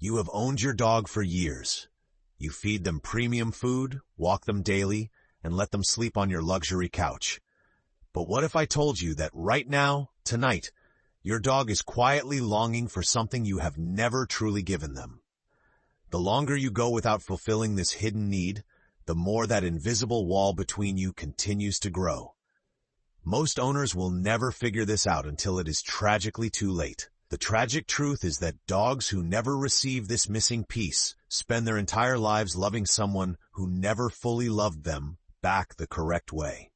You have owned your dog for years. You feed them premium food, walk them daily, and let them sleep on your luxury couch. But what if I told you that right now, tonight, your dog is quietly longing for something you have never truly given them? The longer you go without fulfilling this hidden need, the more that invisible wall between you continues to grow. Most owners will never figure this out until it is tragically too late. The tragic truth is that dogs who never receive this missing piece spend their entire lives loving someone who never fully loved them back the correct way.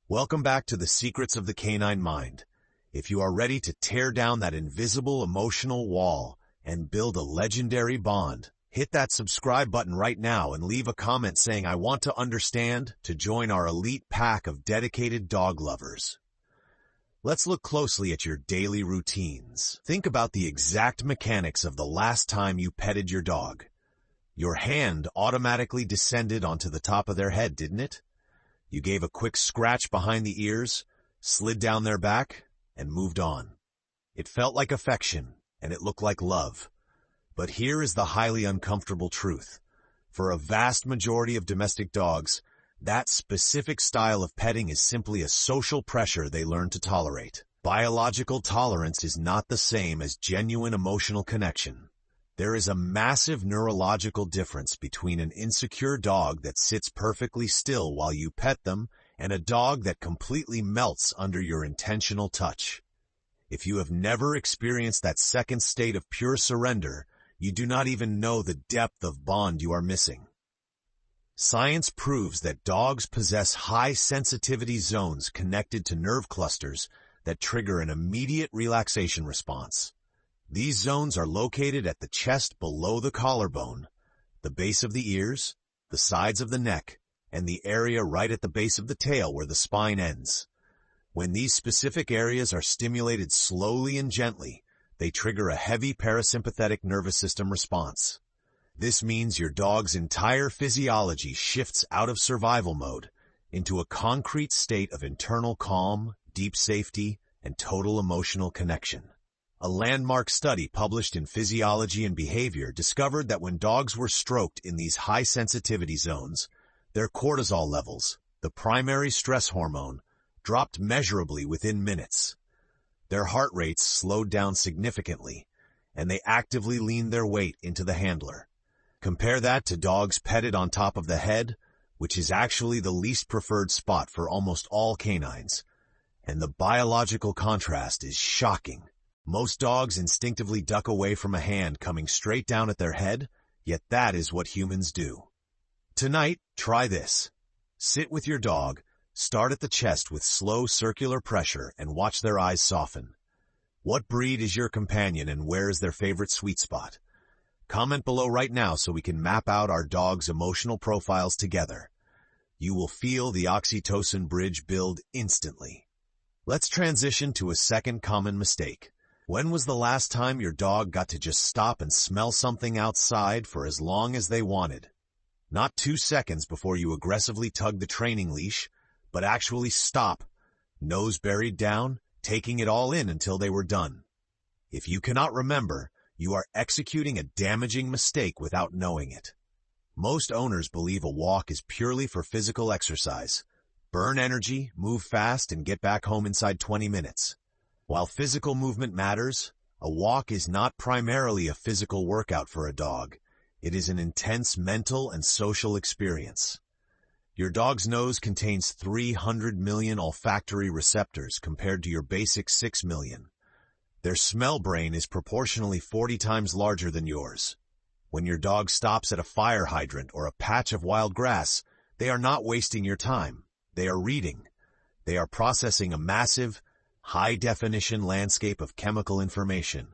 Welcome back to the Secrets of the Canine Mind. If you are ready to tear down that invisible emotional wall and build a legendary bond, hit that subscribe button right now and leave a comment saying "I want to understand" to join our elite pack of dedicated dog lovers. Let's look closely at your daily routines. Think about the exact mechanics of the last time you petted your dog. Your hand automatically descended onto the top of their head, didn't it? You gave a quick scratch behind the ears, slid down their back, and moved on. It felt like affection, and it looked like love. But here is the highly uncomfortable truth. For a vast majority of domestic dogs, that specific style of petting is simply a social pressure they learn to tolerate. Biological tolerance is not the same as genuine emotional connection. There is a massive neurological difference between an insecure dog that sits perfectly still while you pet them and a dog that completely melts under your intentional touch. If you have never experienced that second state of pure surrender, you do not even know the depth of bond you are missing. Science proves that dogs possess high sensitivity zones connected to nerve clusters that trigger an immediate relaxation response. These zones are located at the chest below the collarbone, the base of the ears, the sides of the neck, and the area right at the base of the tail where the spine ends. When these specific areas are stimulated slowly and gently, they trigger a heavy parasympathetic nervous system response. This means your dog's entire physiology shifts out of survival mode into a concrete state of internal calm, deep safety, and total emotional connection. A landmark study published in Physiology and Behavior discovered that when dogs were stroked in these high sensitivity zones, their cortisol levels, the primary stress hormone, dropped measurably within minutes. Their heart rates slowed down significantly, and they actively leaned their weight into the handler. Compare that to dogs petted on top of the head, which is actually the least preferred spot for almost all canines, and the biological contrast is shocking. Most dogs instinctively duck away from a hand coming straight down at their head, yet that is what humans do. Tonight, try this. Sit with your dog, start at the chest with slow circular pressure, and watch their eyes soften. What breed is your companion and where is their favorite sweet spot? Comment below right now so we can map out our dog's emotional profiles together. You will feel the oxytocin bridge build instantly. Let's transition to a second common mistake. When was the last time your dog got to just stop and smell something outside for as long as they wanted? Not 2 seconds before you aggressively tug the training leash, but actually stop, nose buried down, taking it all in until they were done. If you cannot remember, you are executing a damaging mistake without knowing it. Most owners believe a walk is purely for physical exercise. Burn energy, move fast, and get back home inside 20 minutes. While physical movement matters, a walk is not primarily a physical workout for a dog. It is an intense mental and social experience. Your dog's nose contains 300 million olfactory receptors compared to your basic 6 million. Their smell brain is proportionally 40 times larger than yours. When your dog stops at a fire hydrant or a patch of wild grass, they are not wasting your time. They are reading. They are processing a massive, high-definition landscape of chemical information.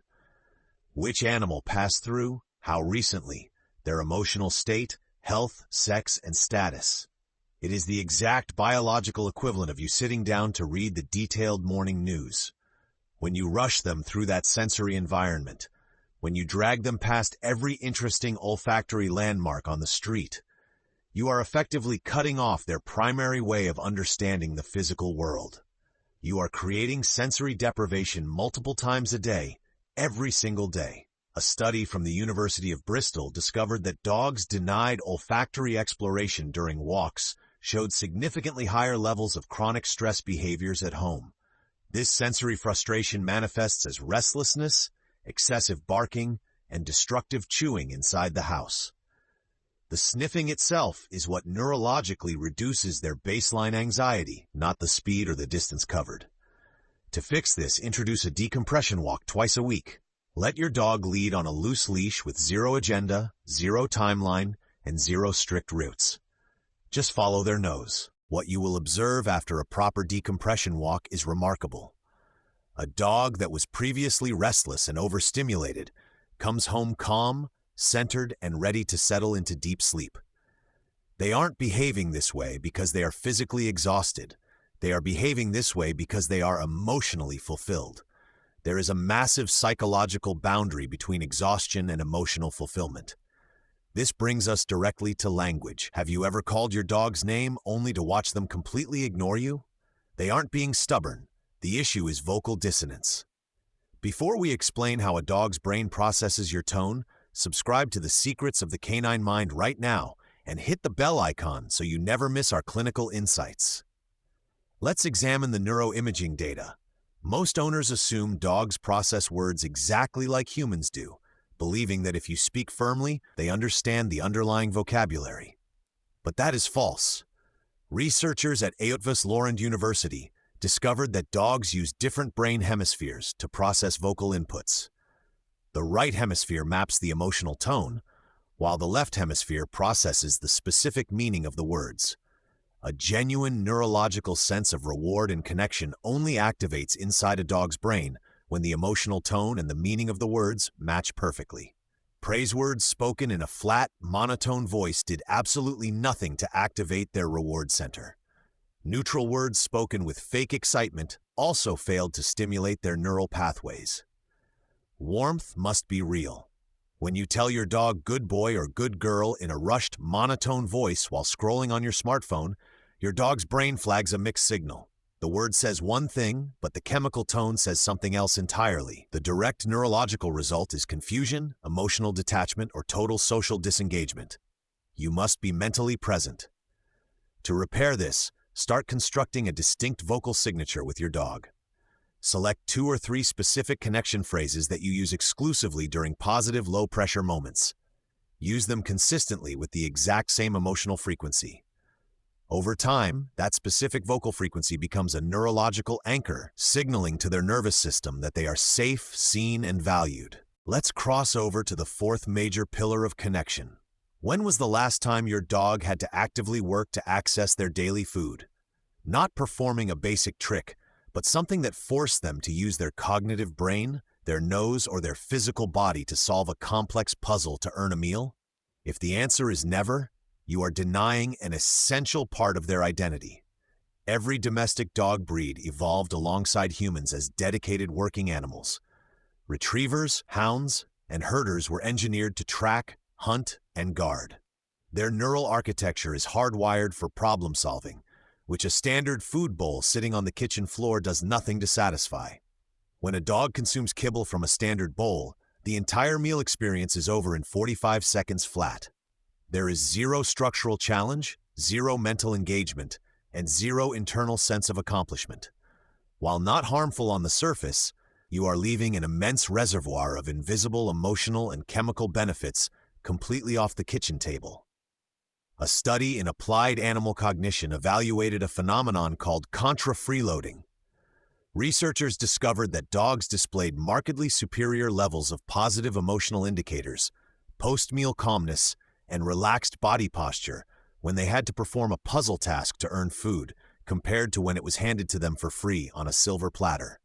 Which animal passed through, how recently, their emotional state, health, sex, and status. It is the exact biological equivalent of you sitting down to read the detailed morning news. When you rush them through that sensory environment, when you drag them past every interesting olfactory landmark on the street, you are effectively cutting off their primary way of understanding the physical world. You are creating sensory deprivation multiple times a day, every single day. A study from the University of Bristol discovered that dogs denied olfactory exploration during walks showed significantly higher levels of chronic stress behaviors at home. This sensory frustration manifests as restlessness, excessive barking, and destructive chewing inside the house. The sniffing itself is what neurologically reduces their baseline anxiety, not the speed or the distance covered. To fix this, introduce a decompression walk twice a week. Let your dog lead on a loose leash with zero agenda, zero timeline, and zero strict routes. Just follow their nose. What you will observe after a proper decompression walk is remarkable. A dog that was previously restless and overstimulated comes home calm, centered, and ready to settle into deep sleep. They aren't behaving this way because they are physically exhausted. They are behaving this way because they are emotionally fulfilled. There is a massive psychological boundary between exhaustion and emotional fulfillment. This brings us directly to language. Have you ever called your dog's name only to watch them completely ignore you? They aren't being stubborn. The issue is vocal dissonance. Before we explain how a dog's brain processes your tone, subscribe to the Secrets of the Canine Mind right now and hit the bell icon so you never miss our clinical insights. Let's examine the neuroimaging data. Most owners assume dogs process words exactly like humans do, believing that if you speak firmly, they understand the underlying vocabulary. But that is false. Researchers at Eötvös Loránd University discovered that dogs use different brain hemispheres to process vocal inputs. The right hemisphere maps the emotional tone, while the left hemisphere processes the specific meaning of the words. A genuine neurological sense of reward and connection only activates inside a dog's brain when the emotional tone and the meaning of the words match perfectly. Praise words spoken in a flat, monotone voice did absolutely nothing to activate their reward center. Neutral words spoken with fake excitement also failed to stimulate their neural pathways. Warmth must be real. When you tell your dog good boy or good girl in a rushed, monotone voice while scrolling on your smartphone, your dog's brain flags a mixed signal. The word says one thing, but the chemical tone says something else entirely. The direct neurological result is confusion, emotional detachment, or total social disengagement. You must be mentally present. To repair this, start constructing a distinct vocal signature with your dog. Select 2 or 3 specific connection phrases that you use exclusively during positive, low-pressure moments. Use them consistently with the exact same emotional frequency. Over time, that specific vocal frequency becomes a neurological anchor, signaling to their nervous system that they are safe, seen, and valued. Let's cross over to the 4th major pillar of connection. When was the last time your dog had to actively work to access their daily food? Not performing a basic trick, but something that forced them to use their cognitive brain, their nose, or their physical body to solve a complex puzzle to earn a meal? If the answer is never, you are denying an essential part of their identity. Every domestic dog breed evolved alongside humans as dedicated working animals. Retrievers, hounds, and herders were engineered to track, hunt, and guard. Their neural architecture is hardwired for problem solving, which a standard food bowl sitting on the kitchen floor does nothing to satisfy. When a dog consumes kibble from a standard bowl, the entire meal experience is over in 45 seconds flat. There is zero structural challenge, zero mental engagement, and zero internal sense of accomplishment. While not harmful on the surface, you are leaving an immense reservoir of invisible emotional and chemical benefits completely off the kitchen table. A study in applied animal cognition evaluated a phenomenon called contra-freeloading. Researchers discovered that dogs displayed markedly superior levels of positive emotional indicators, post-meal calmness, and relaxed body posture when they had to perform a puzzle task to earn food, compared to when it was handed to them for free on a silver platter.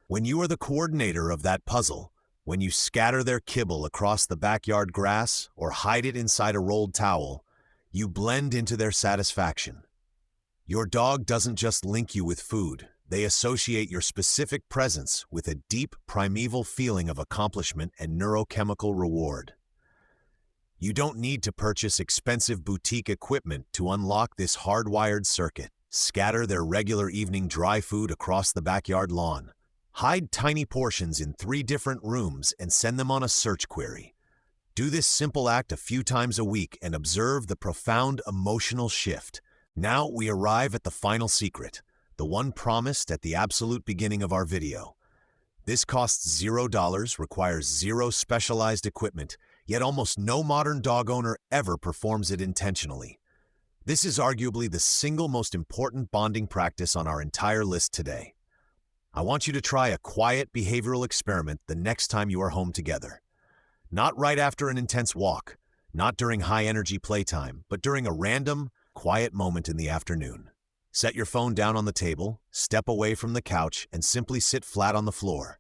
When you are the coordinator of that puzzle, when you scatter their kibble across the backyard grass or hide it inside a rolled towel, you blend into their satisfaction. Your dog doesn't just link you with food, they associate your specific presence with a deep, primeval feeling of accomplishment and neurochemical reward. You don't need to purchase expensive boutique equipment to unlock this hardwired circuit. Scatter their regular evening dry food across the backyard lawn. Hide tiny portions in 3 different rooms and send them on a search query. Do this simple act a few times a week and observe the profound emotional shift. Now we arrive at the final secret, the one promised at the absolute beginning of our video. This costs $0, requires zero specialized equipment, yet almost no modern dog owner ever performs it intentionally. This is arguably the single most important bonding practice on our entire list today. I want you to try a quiet behavioral experiment the next time you are home together. Not right after an intense walk, not during high-energy playtime, but during a random, quiet moment in the afternoon. Set your phone down on the table, step away from the couch, and simply sit flat on the floor.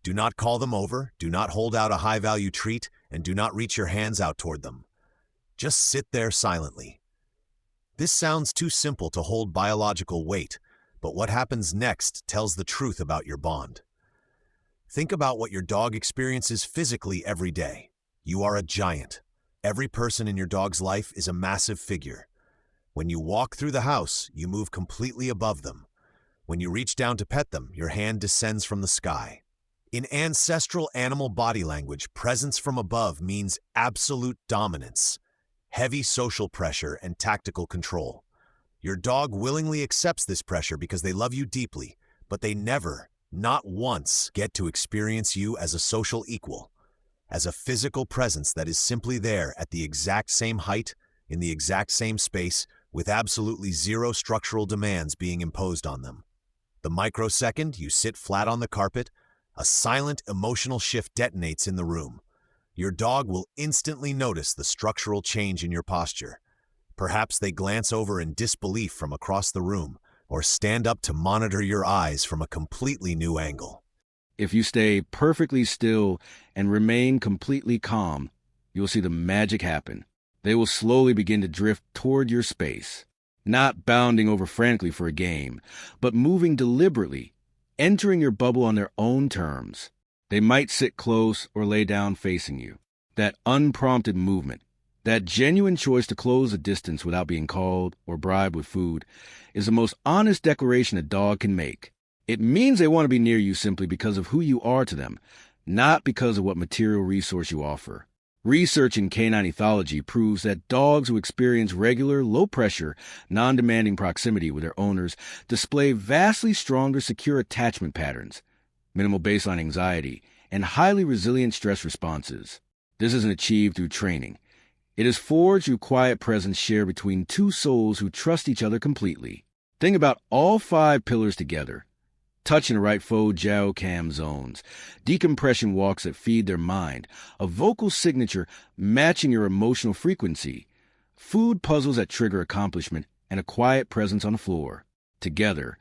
Do not call them over, do not hold out a high-value treat, and do not reach your hands out toward them. Just sit there silently. This sounds too simple to hold biological weight, but what happens next tells the truth about your bond. Think about what your dog experiences physically every day. You are a giant. Every person in your dog's life is a massive figure. When you walk through the house, you move completely above them. When you reach down to pet them, your hand descends from the sky. In ancestral animal body language, presence from above means absolute dominance, heavy social pressure, and tactical control. Your dog willingly accepts this pressure because they love you deeply, but they never, not once, get to experience you as a social equal, as a physical presence that is simply there at the exact same height, in the exact same space, with absolutely zero structural demands being imposed on them. The microsecond you sit flat on the carpet, a silent emotional shift detonates in the room. Your dog will instantly notice the structural change in your posture. Perhaps they glance over in disbelief from across the room, or stand up to monitor your eyes from a completely new angle. If you stay perfectly still and remain completely calm, you'll see the magic happen. They will slowly begin to drift toward your space, not bounding over frantically for a game, but moving deliberately, entering your bubble on their own terms. They might sit close or lay down facing you. That unprompted movement, that genuine choice to close a distance without being called or bribed with food, is the most honest declaration a dog can make. It means they want to be near you simply because of who you are to them, not because of what material resource you offer. Research in canine ethology proves that dogs who experience regular, low-pressure, non-demanding proximity with their owners display vastly stronger secure attachment patterns, minimal baseline anxiety, and highly resilient stress responses. This isn't achieved through training. It is forged through quiet presence shared between two souls who trust each other completely. Think about all 5 pillars together. Touch and right foe jiao cam zones, decompression walks that feed their mind, a vocal signature matching your emotional frequency, food puzzles that trigger accomplishment, and a quiet presence on the floor. Together,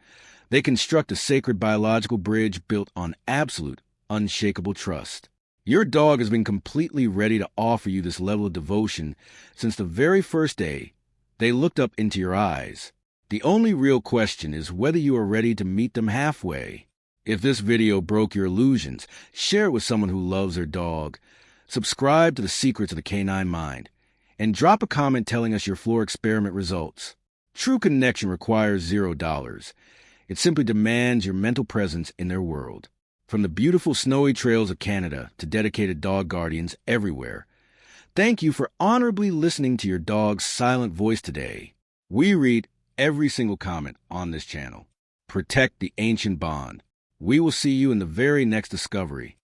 they construct a sacred biological bridge built on absolute, unshakable trust. Your dog has been completely ready to offer you this level of devotion since the very first day they looked up into your eyes. The only real question is whether you are ready to meet them halfway. If this video broke your illusions, share it with someone who loves their dog. Subscribe to The Secrets of the Canine Mind, and drop a comment telling us your floor experiment results. True connection requires $0. It simply demands your mental presence in their world. From the beautiful snowy trails of Canada to dedicated dog guardians everywhere, thank you for honorably listening to your dog's silent voice today. We read every single comment on this channel. Protect the ancient bond. We will see you in the very next discovery.